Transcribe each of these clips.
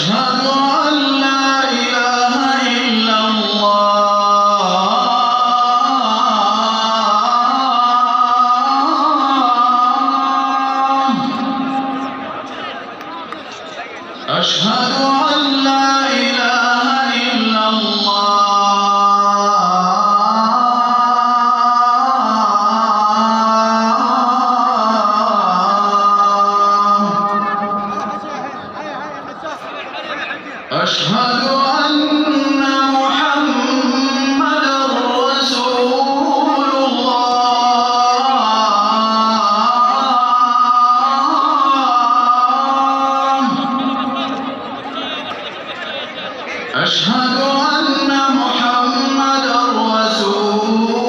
أشهد أن لا إله إلا الله أشهد أن لا إله إلا أشهد أن محمدًا رسول الله أشهد أن محمدًا رسول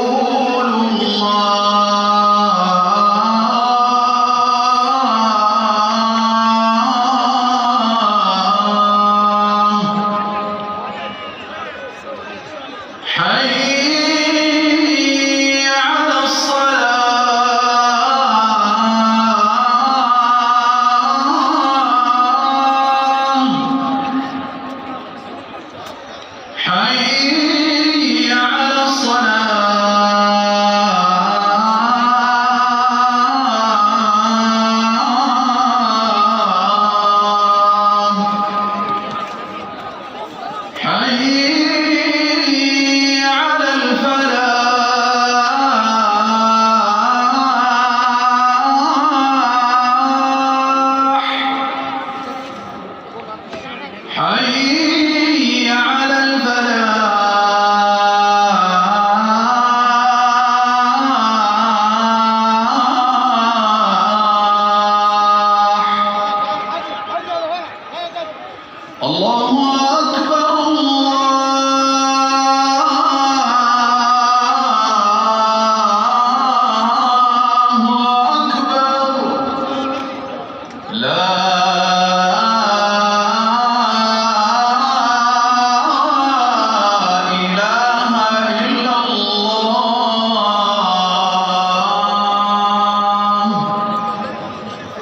حي على الصلاة حي على الصلاة حي على الفلاح حي على الفلاح الله أكبر الله أكبر لا